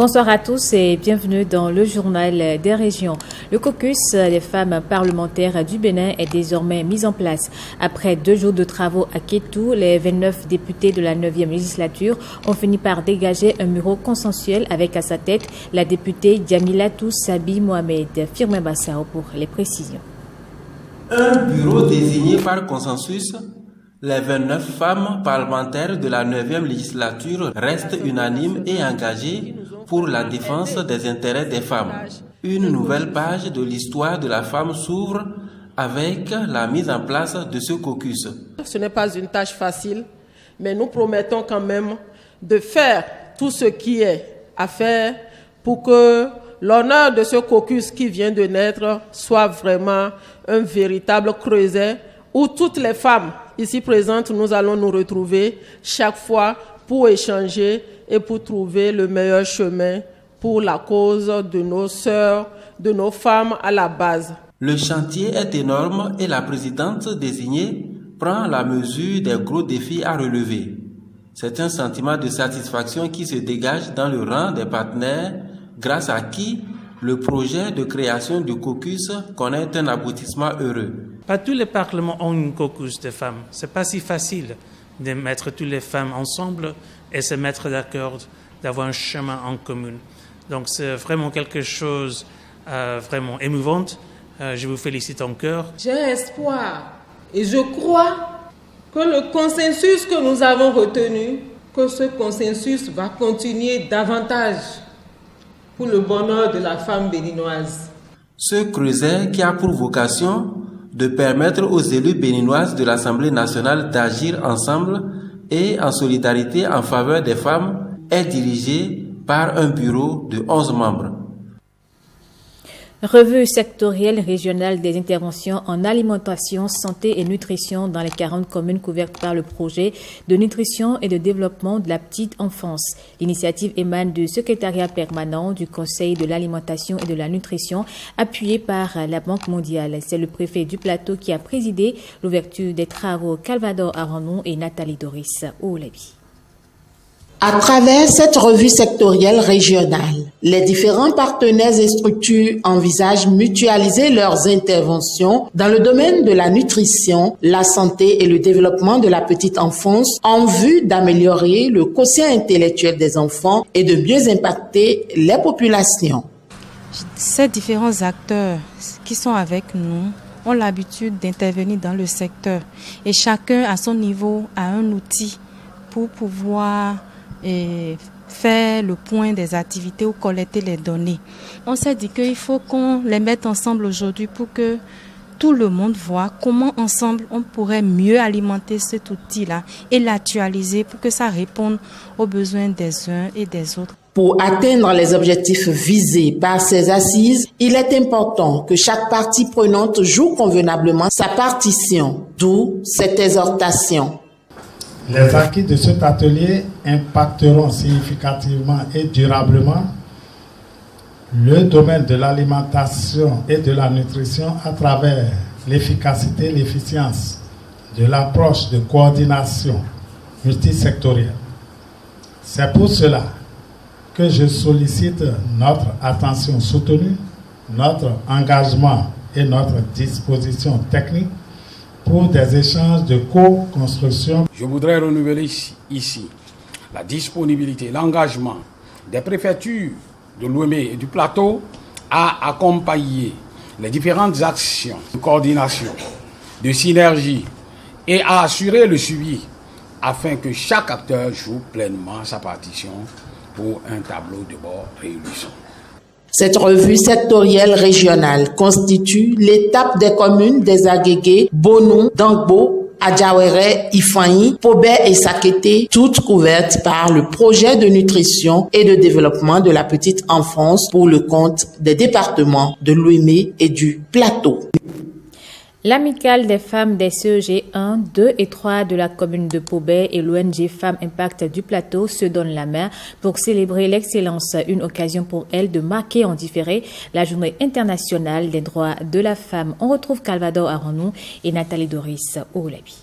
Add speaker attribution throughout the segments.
Speaker 1: Bonsoir à tous et bienvenue dans le journal des régions. Le caucus des femmes parlementaires du Bénin est désormais mis en place. Après 2 jours de travaux à Kétou, les 29 députés de la 9e législature ont fini par dégager un bureau consensuel avec à sa tête la députée Djamilatou Sabi Mohamed. Firmin Bassao pour les précisions.
Speaker 2: Un bureau désigné par consensus. Les 29 femmes parlementaires de la 9e législature restent unanimes et engagées pour la défense des intérêts des femmes. Une nouvelle page de l'histoire de la femme s'ouvre avec la mise en place de ce caucus.
Speaker 3: Ce n'est pas une tâche facile, mais nous promettons quand même de faire tout ce qui est à faire pour que l'honneur de ce caucus qui vient de naître soit vraiment un véritable creuset où toutes les femmes ici présentes, nous allons nous retrouver chaque fois pour échanger et pour trouver le meilleur chemin pour la cause de nos sœurs, de nos femmes à la base.
Speaker 2: Le chantier est énorme et la présidente désignée prend la mesure des gros défis à relever. C'est un sentiment de satisfaction qui se dégage dans le rang des partenaires grâce à qui le projet de création du caucus connaît un aboutissement heureux.
Speaker 4: Pas tous les parlements ont une caucus de femmes. C'est pas si facile de mettre toutes les femmes ensemble et se mettre d'accord, d'avoir un chemin en commun. Donc c'est vraiment quelque chose vraiment émouvant. Je vous félicite encore.
Speaker 3: J'ai espoir et je crois que le consensus que nous avons retenu, que ce consensus va continuer davantage pour le bonheur de la femme béninoise.
Speaker 2: Ce creuset qui a pour vocation de permettre aux élus béninoises de l'Assemblée nationale d'agir ensemble et en solidarité en faveur des femmes est dirigé par un bureau de 11 membres.
Speaker 1: Revue sectorielle régionale des interventions en alimentation, santé et nutrition dans les 40 communes couvertes par le projet de nutrition et de développement de la petite enfance. L'initiative émane du secrétariat permanent du Conseil de l'alimentation et de la nutrition, appuyé par la Banque mondiale. C'est le préfet du plateau qui a présidé l'ouverture des travaux. Calvador Aranon et Nathalie Doris Oulabi.
Speaker 5: À travers cette revue sectorielle régionale, les différents partenaires et structures envisagent mutualiser leurs interventions dans le domaine de la nutrition, la santé et le développement de la petite enfance en vue d'améliorer le quotient intellectuel des enfants et de mieux impacter les populations.
Speaker 6: Ces différents acteurs qui sont avec nous ont l'habitude d'intervenir dans le secteur et chacun à son niveau a un outil pour pouvoir faire le point des activités ou collecter les données. On s'est dit qu'il faut qu'on les mette ensemble aujourd'hui pour que tout le monde voit comment ensemble on pourrait mieux alimenter cet outil-là et l'actualiser pour que ça réponde aux besoins des uns et des autres.
Speaker 5: Pour atteindre les objectifs visés par ces assises, il est important que chaque partie prenante joue convenablement sa partition, d'où cette exhortation.
Speaker 7: Les acquis de cet atelier impacteront significativement et durablement le domaine de l'alimentation et de la nutrition à travers l'efficacité et l'efficience de l'approche de coordination multisectorielle. C'est pour cela que je sollicite notre attention soutenue, notre engagement et notre disposition technique pour des échanges de co-construction.
Speaker 8: Je voudrais renouveler ici la disponibilité, l'engagement des préfectures de Lomé et du plateau à accompagner les différentes actions de coordination, de synergie et à assurer le suivi afin que chaque acteur joue pleinement sa partition pour un tableau de bord réunissant.
Speaker 5: Cette revue sectorielle régionale constitue l'étape des communes des Agégués, Bonou, Dangbo, Adjawere, Ifanyi, Pobé et Sakété, toutes couvertes par le projet de nutrition et de développement de la petite enfance pour le compte des départements de Lomé et du Plateau.
Speaker 1: L'amicale des femmes des CEG 1, 2 et 3 de la commune de Pobé et l'ONG Femmes Impact du Plateau se donnent la main pour célébrer l'excellence, une occasion pour elles de marquer en différé la journée internationale des droits de la femme. On retrouve Calvador Aranon et Nathalie Doris Oulabi.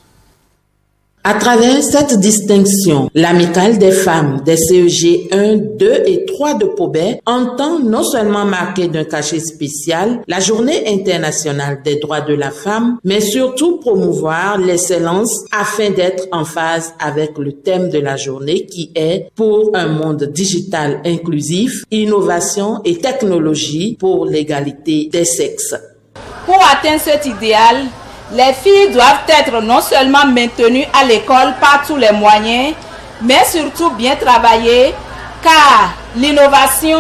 Speaker 5: À travers cette distinction, l'Amicale des femmes des CEG 1, 2 et 3 de Pobet entend non seulement marquer d'un cachet spécial la Journée internationale des droits de la femme, mais surtout promouvoir l'excellence afin d'être en phase avec le thème de la journée qui est pour un monde digital inclusif, innovation et technologie pour l'égalité des sexes.
Speaker 9: Pour atteindre cet idéal, les filles doivent être non seulement maintenues à l'école par tous les moyens, mais surtout bien travaillées, car l'innovation,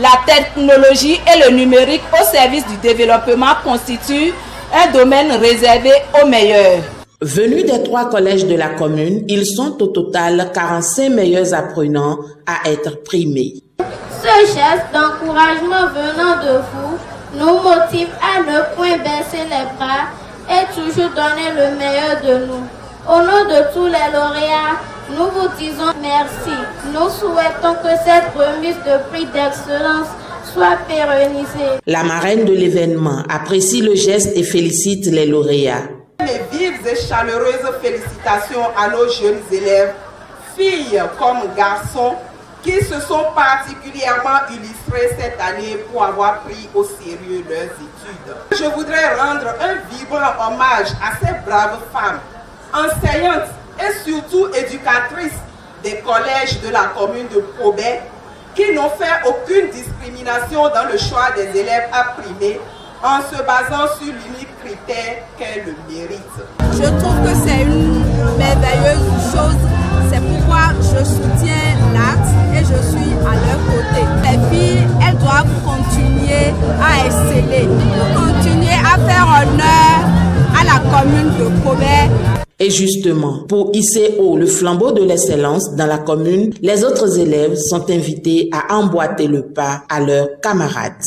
Speaker 9: la technologie et le numérique au service du développement constituent un domaine réservé aux meilleurs.
Speaker 5: Venus des 3 collèges de la commune, ils sont au total 45 meilleurs apprenants à être primés.
Speaker 10: Ce geste d'encouragement venant de vous nous motive à ne point baisser les bras et toujours donner le meilleur de nous. Au nom de tous les lauréats, nous vous disons merci. Nous souhaitons que cette remise de prix d'excellence soit pérennisée.
Speaker 5: La marraine de l'événement apprécie le geste et félicite les lauréats.
Speaker 11: Mes vives et chaleureuses félicitations à nos jeunes élèves, filles comme garçons, qui se sont particulièrement illustrés cette année pour avoir pris au sérieux leurs études. Je voudrais rendre un vibrant hommage à ces braves femmes, enseignantes et surtout éducatrices des collèges de la commune de Pobet, qui n'ont fait aucune discrimination dans le choix des élèves à primer en se basant sur l'unique critère qu'est le mérite.
Speaker 12: Je trouve que c'est une merveilleuse chose, c'est pourquoi je soutiens l'ACT et je suis à leur côté. Les filles, elles doivent continuer à exceller, continuer à faire honneur à la commune de Pobet.
Speaker 5: Et justement, pour hisser haut le flambeau de l'excellence dans la commune, les autres élèves sont invités à emboîter le pas à leurs camarades.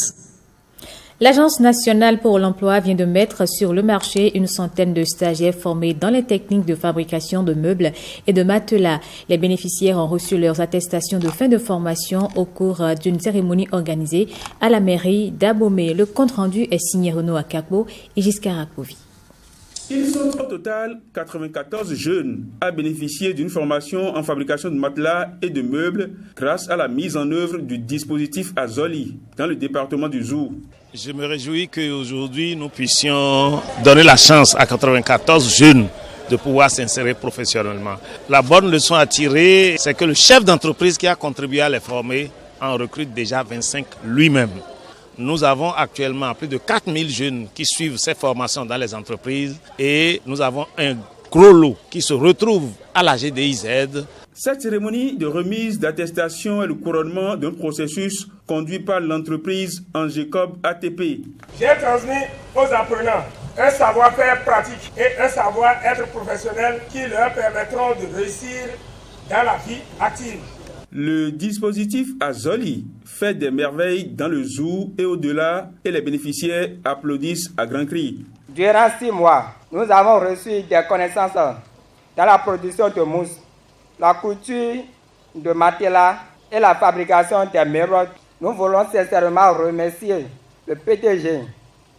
Speaker 1: L'Agence nationale pour l'emploi vient de mettre sur le marché une centaine de stagiaires formés dans les techniques de fabrication de meubles et de matelas. Les bénéficiaires ont reçu leurs attestations de fin de formation au cours d'une cérémonie organisée à la mairie d'Abomey. Le compte-rendu est signé Renaud Akakbo et Giscard Akovi.
Speaker 13: Ils sont au total 94 jeunes à bénéficier d'une formation en fabrication de matelas et de meubles grâce à la mise en œuvre du dispositif Azoli dans le département du Zou.
Speaker 14: Je me réjouis qu'aujourd'hui nous puissions donner la chance à 94 jeunes de pouvoir s'insérer professionnellement. La bonne leçon à tirer, c'est que le chef d'entreprise qui a contribué à les former en recrute déjà 25 lui-même. Nous avons actuellement plus de 4000 jeunes qui suivent ces formations dans les entreprises et nous avons un gros lot qui se retrouve à la GDIZ.
Speaker 13: Cette cérémonie de remise d'attestation est le couronnement d'un processus conduit par l'entreprise Angecob ATP.
Speaker 15: J'ai transmis aux apprenants un savoir-faire pratique et un savoir-être professionnel qui leur permettront de réussir dans la vie active.
Speaker 13: Le dispositif Azoli fait des merveilles dans le Zou et au-delà et les bénéficiaires applaudissent à grands cris.
Speaker 16: Durant 6 mois, nous avons reçu des connaissances dans la production de mousse, la couture de matelas et la fabrication des meubles. Nous voulons sincèrement remercier le PDG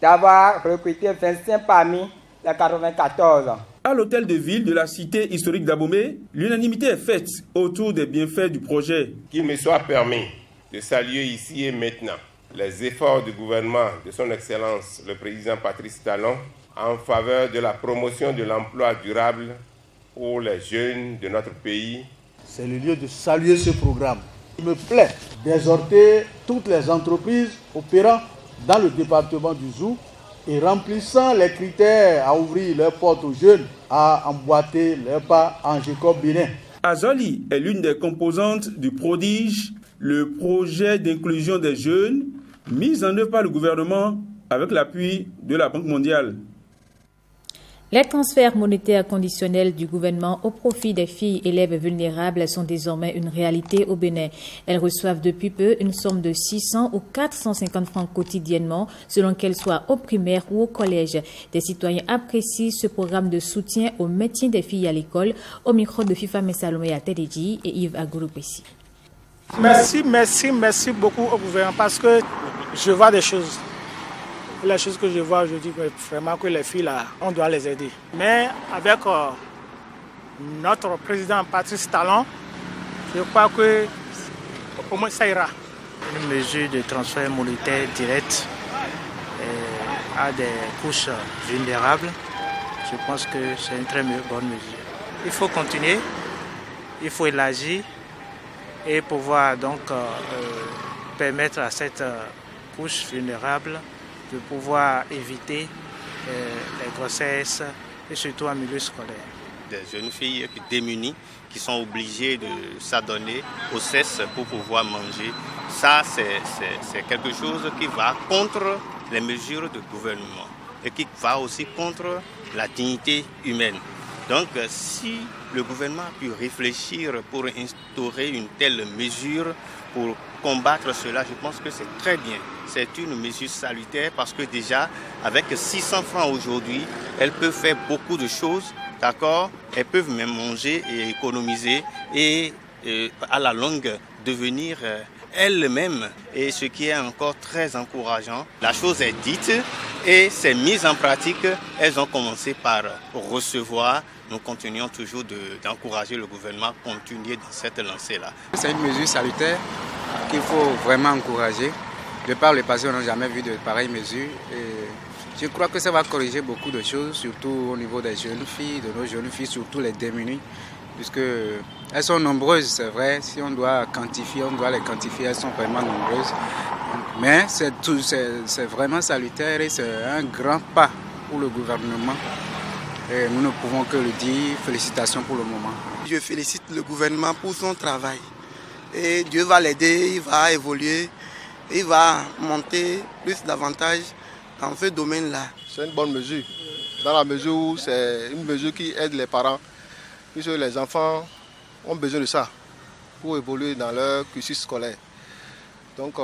Speaker 16: d'avoir recruté 25 parmi les 94.
Speaker 13: À l'hôtel de ville de la cité historique d'Abomey, l'unanimité est faite autour des bienfaits du projet.
Speaker 17: Qu'il me soit permis de saluer ici et maintenant les efforts du gouvernement de son Excellence le président Patrice Talon en faveur de la promotion de l'emploi durable pour les jeunes de notre pays.
Speaker 18: C'est le lieu de saluer ce programme. Il me plaît d'exhorter toutes les entreprises opérant dans le département du Zou et remplissant les critères à ouvrir leurs portes aux jeunes, à emboîter leurs pas en Angecob Bénin.
Speaker 13: Azoli est l'une des composantes du Prodige, le projet d'inclusion des jeunes mis en œuvre par le gouvernement avec l'appui de la Banque mondiale.
Speaker 1: Les transferts monétaires conditionnels du gouvernement au profit des filles élèves vulnérables sont désormais une réalité au Bénin. Elles reçoivent depuis peu une somme de 600 ou 450 francs quotidiennement, selon qu'elles soient au primaire ou au collège. Des citoyens apprécient ce programme de soutien au maintien des filles à l'école. Au micro de FIFA Messalomé à Tededji et Yves Agouloupessi.
Speaker 19: Merci beaucoup au gouvernement parce que je vois des choses. Les choses que je vois, je dis vraiment que les filles là, on doit les aider. Mais avec notre président Patrice Talon, je crois que au moins ça ira.
Speaker 20: Une mesure de transfert monétaire direct à des couches vulnérables, je pense que c'est une très bonne mesure. Il faut continuer, il faut élargir et pouvoir donc permettre à cette couche vulnérable de pouvoir éviter les grossesses et surtout en milieu scolaire.
Speaker 21: Des jeunes filles démunies qui sont obligées de s'adonner au cesse pour pouvoir manger. Ça, c'est quelque chose qui va contre les mesures de gouvernement et qui va aussi contre la dignité humaine. Donc, si le gouvernement a pu réfléchir pour instaurer une telle mesure, pour combattre cela, je pense que c'est très bien. C'est une mesure salutaire parce que déjà, avec 600 francs aujourd'hui, elles peuvent faire beaucoup de choses, d'accord? Elles peuvent même manger et économiser et à la longue devenir elles-mêmes. Et ce qui est encore très encourageant, la chose est dite et c'est mis en pratique. Elles ont commencé par recevoir. Nous continuons toujours d'encourager le gouvernement à continuer dans cette lancée-là.
Speaker 22: C'est une mesure salutaire qu'il faut vraiment encourager. De par le passé, on n'a jamais vu de pareilles mesures. Et je crois que ça va corriger beaucoup de choses, surtout au niveau des jeunes filles, de nos jeunes filles, surtout les démunies, puisque elles sont nombreuses, c'est vrai. Si on doit quantifier, on doit les quantifier, elles sont vraiment nombreuses. Mais c'est vraiment salutaire et c'est un grand pas pour le gouvernement. Et nous ne pouvons que le dire, félicitations pour le moment.
Speaker 23: Je félicite le gouvernement pour son travail. Et Dieu va l'aider, il va évoluer, il va monter plus davantage dans ce domaine-là.
Speaker 24: C'est une bonne mesure, dans la mesure où c'est une mesure qui aide les parents, puisque les enfants ont besoin de ça pour évoluer dans leur cursus scolaire. Donc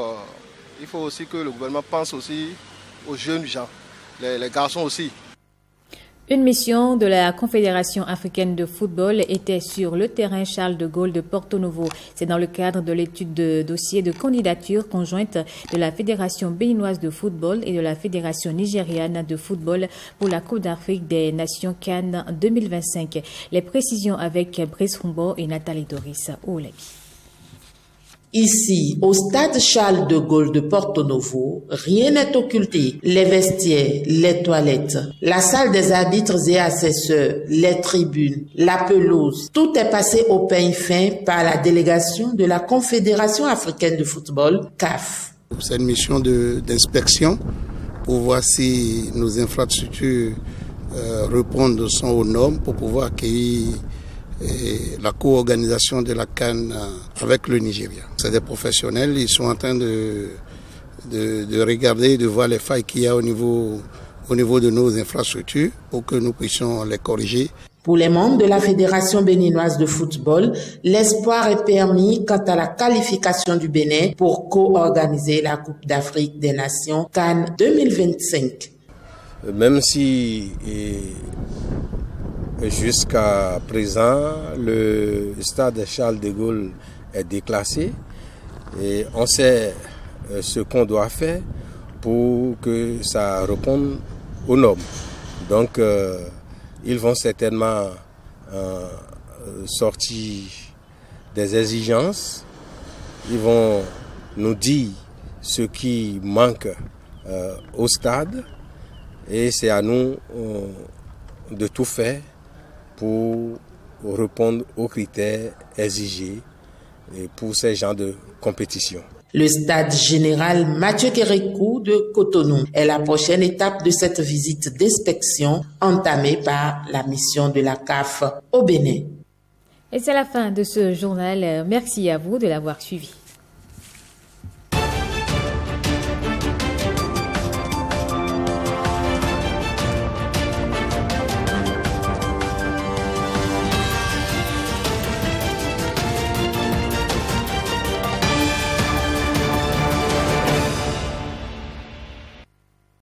Speaker 24: il faut aussi que le gouvernement pense aussi aux jeunes gens, les garçons aussi.
Speaker 1: Une mission de la Confédération africaine de football était sur le terrain Charles de Gaulle de Porto Novo. C'est dans le cadre de l'étude de dossier de candidature conjointe de la Fédération béninoise de football et de la Fédération nigériane de football pour la Coupe d'Afrique des Nations CAN 2025. Les précisions avec Brice Rumbo et Nathalie Doris Oulebi.
Speaker 5: Ici, au stade Charles de Gaulle de Porto Novo, rien n'est occulté. Les vestiaires, les toilettes, la salle des arbitres et assesseurs, les tribunes, la pelouse, tout est passé au peigne fin par la délégation de la Confédération africaine de football, CAF.
Speaker 23: C'est une mission d'inspection pour voir si nos infrastructures répondent aux normes pour pouvoir accueillir la co-organisation de la CAN avec le Nigeria. C'est des professionnels, ils sont en train de regarder, de voir les failles qu'il y a au niveau de nos infrastructures pour que nous puissions les corriger.
Speaker 5: Pour les membres de la Fédération béninoise de football, l'espoir est permis quant à la qualification du Bénin pour co-organiser la Coupe d'Afrique des Nations CAN 2025.
Speaker 25: Même si jusqu'à présent, le stade Charles de Gaulle est déclassé et on sait ce qu'on doit faire pour que ça réponde aux normes. Donc, ils vont certainement sortir des exigences. Ils vont nous dire ce qui manque au stade et c'est à nous de tout faire pour répondre aux critères exigés pour ces genres de compétition.
Speaker 5: Le stade général Mathieu Kérékou de Cotonou est la prochaine étape de cette visite d'inspection entamée par la mission de la CAF au Bénin.
Speaker 1: Et c'est la fin de ce journal. Merci à vous de l'avoir suivi.